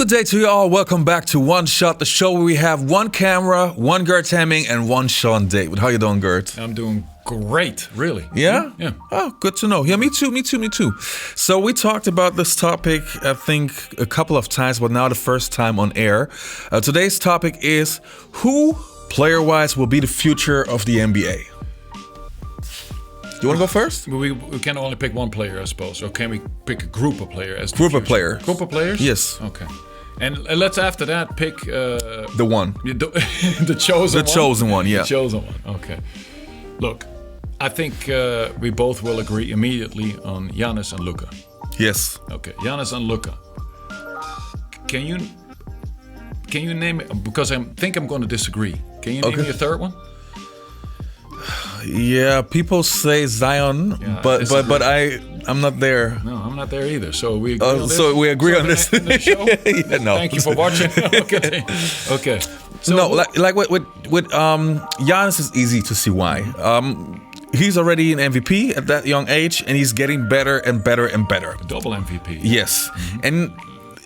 good day to you all. Welcome back to One Shot, the show where we have one camera, one Gert Hemming, and one Sean David. How you doing, Gert? I'm doing great, really. Yeah? Yeah. Oh, good to know. Yeah, me too. So we talked about this topic, I think, a couple of times, but now the first time on air. Today's topic is who, player-wise, will be the future of the NBA? You want to go first? We can only pick one player, I suppose. Or can we pick a group of players? As the Group of future? players. Group of players? Yes. Okay. And let's after that pick... the one. The chosen one? The chosen one, yeah. The chosen one, okay. Look, I think we both will agree immediately on Giannis and Luka. Yes. Okay, Giannis and Luka. Can you name it? Because I think I'm going to disagree. Can you name me a third one? Yeah, people say Zion, but I'm not there. No, I'm not there either. So we agree on this. So we agree on this. The show? Yeah, no. Thank you for watching. Okay. So no, like with Giannis is easy to see why. He's already an MVP at that young age, and he's getting better and better and better. Double MVP. Yes, and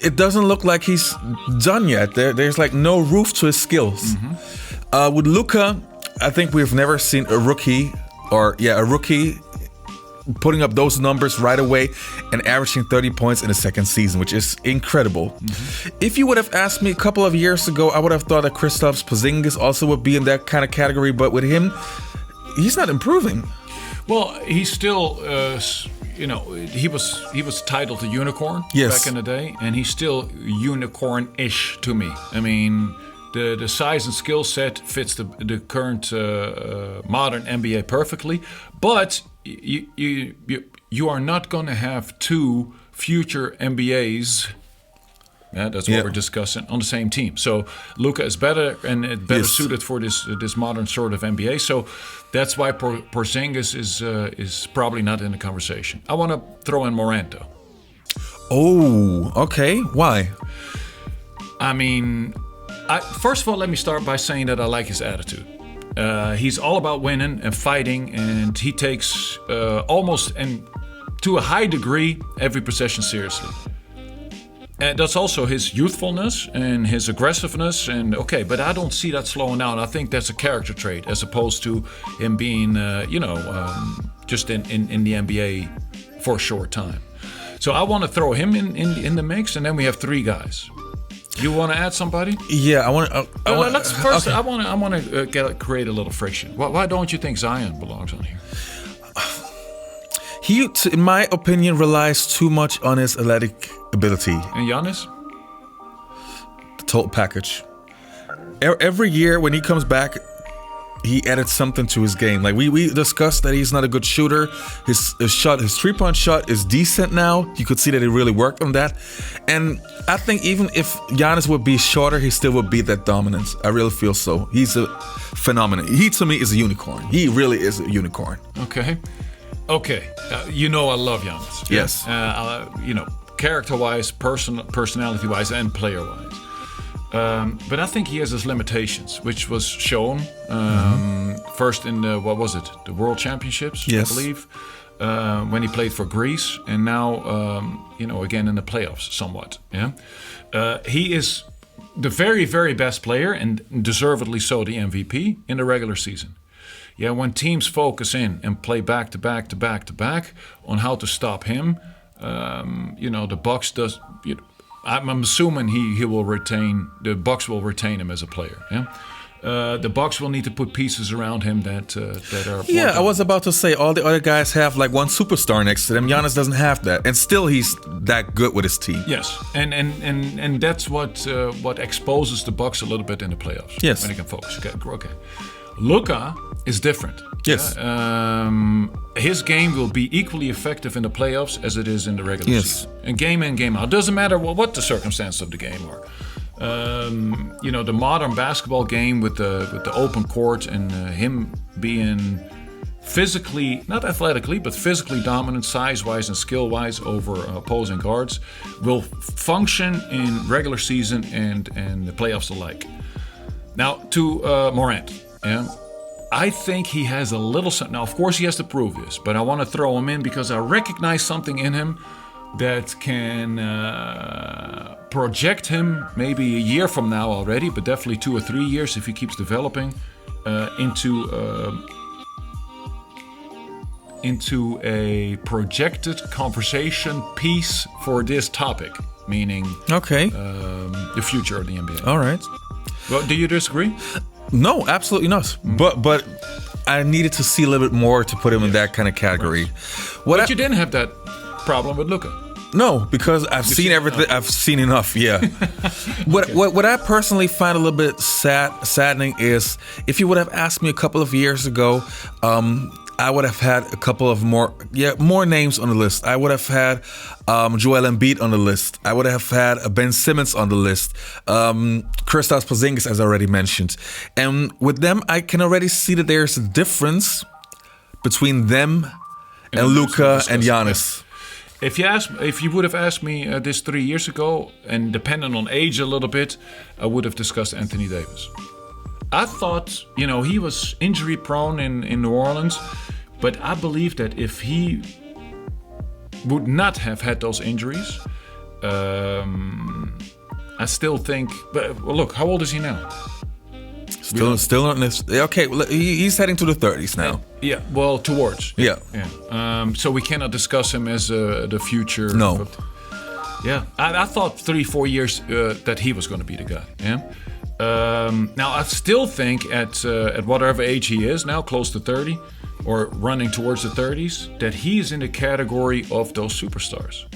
it doesn't look like he's done yet. There's like no roof to his skills. With Luka, I think we've never seen a rookie putting up those numbers right away and averaging 30 points in the second season, which is incredible. If you would have asked me a couple of years ago, I would have thought that Kristaps Porzingis also would be in that kind of category, but with him, he's not improving. Well, he's still, he was titled a unicorn back in the day, and he's still unicorn-ish to me. I mean, the size and skill set fits the current modern NBA perfectly, but you are not going to have two future NBAs. Yeah, that's what we're discussing on the same team. So Luka is better and better suited for this modern sort of NBA. So that's why Porzingis is probably not in the conversation. I want to throw in Morant though. Oh, okay. Why? I mean, first of all, let me start by saying that I like his attitude. He's all about winning and fighting, and he takes almost and to a high degree every possession seriously. And that's also his youthfulness and his aggressiveness. And but I don't see that slowing down. I think that's a character trait as opposed to him being, just in the NBA for a short time. So I want to throw him in the mix, and then we have three guys. You want to add somebody? Yeah, I want. Let's first. Okay. I want to create a little friction. Why don't you think Zion belongs on here? He, in my opinion, relies too much on his athletic ability. And Giannis? The total package. Every year when he comes back, he added something to his game. Like we discussed that he's not a good shooter. His 3-point shot is decent now. You could see that he really worked on that. And I think even if Giannis would be shorter, he still would beat that dominance. I really feel so. He's a phenomenon. He, to me, is a unicorn. He really is a unicorn. Okay. I love Giannis. Yes. Character-wise, personality-wise, and player-wise. But I think he has his limitations, which was shown first in the World Championships, yes. I believe, when he played for Greece, and now, again in the playoffs somewhat. Yeah, he is the very, very best player, and deservedly so, the MVP in the regular season. Yeah, when teams focus in and play back to back to back to back on how to stop him, the Bucks does. I'm assuming he will retain. The Bucks will retain him as a player. Yeah, the Bucks will need to put pieces around him that are. Yeah, I was about to say all the other guys have like one superstar next to them. Giannis doesn't have that, and still he's that good with his team. Yes, and that's what exposes the Bucks a little bit in the playoffs. Yes, when he can focus. Okay. Luka is different. Yes. His game will be equally effective in the playoffs as it is in the regular season. And game in, game out. It doesn't matter what the circumstances of the game are. The modern basketball game with the open court and him being physically, not athletically, but physically dominant, size-wise and skill-wise over opposing guards, will function in regular season and the playoffs alike. Now, to Morant. Yeah, I think he has a little something. Now, of course, he has to prove this, but I want to throw him in because I recognize something in him that can project him maybe a year from now already, but definitely 2 or 3 years if he keeps developing into a projected conversation piece for this topic, meaning the future of the NBA. All right. Well, do you disagree? No, absolutely not. But I needed to see a little bit more to put him in that kind of category. Right. But you didn't have that problem with Luka. No, because I've seen everything. Enough. I've seen enough. Yeah. What I personally find a little bit saddening is if you would have asked me a couple of years ago, I would have had a couple of more names on the list. I would have had Joel Embiid on the list. I would have had Ben Simmons on the list. Kristaps Porzingis, as I already mentioned. And with them, I can already see that there's a difference between them and Luka and Giannis. If you would have asked me this 3 years ago, and depending on age a little bit, I would have discussed Anthony Davis. I thought, he was injury prone in New Orleans, but I believe that if he would not have had those injuries, I still think. But look, how old is he now? Still not this. Okay, he's heading to the 30s now. Yeah, well, towards. Yeah. So we cannot discuss him as the future. No. But, yeah, I thought 3-4 years that he was going to be the guy. Yeah. Now I still think at whatever age he is now, close to 30 or running towards the 30s, that he's in the category of those superstars.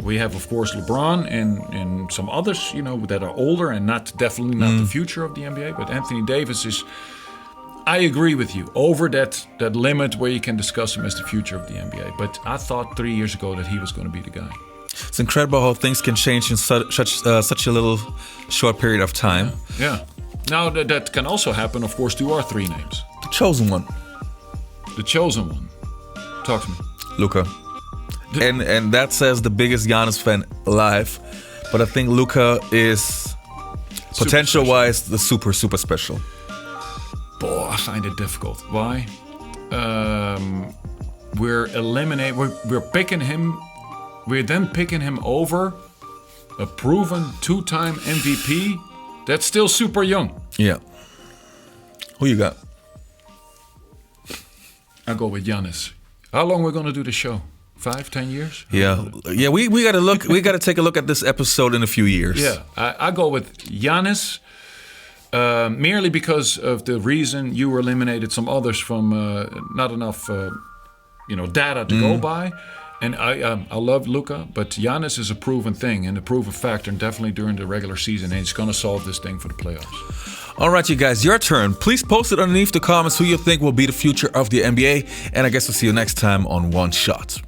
We have of course LeBron and some others, that are older and definitely not the future of the NBA. But Anthony Davis is, I agree with you, over that limit where you can discuss him as the future of the NBA. But I thought 3 years ago that he was going to be the guy. It's incredible how things can change in such a little short period of time. Yeah. Now that can also happen, of course, to our 3 names. The chosen one. The chosen one. Talk to me. Luka. And that says the biggest Giannis fan alive. But I think Luka is, potential-wise, the super special. Boy, I find it difficult. Why? We're picking him. We're then picking him over a proven 2-time MVP that's still super young. Yeah. Who you got? I'll go with Giannis. How long we're going to do the show? 5-10 years? Yeah. We got to look. We got to take a look at this episode in a few years. Yeah. I go with Giannis, merely because of the reason you eliminated some others from not enough, data to go by. And I love Luka, but Giannis is a proven thing and a proven factor, and definitely during the regular season, and he's going to solve this thing for the playoffs. All right, you guys, your turn. Please post it underneath the comments who you think will be the future of the NBA, and I guess we'll see you next time on One Shot.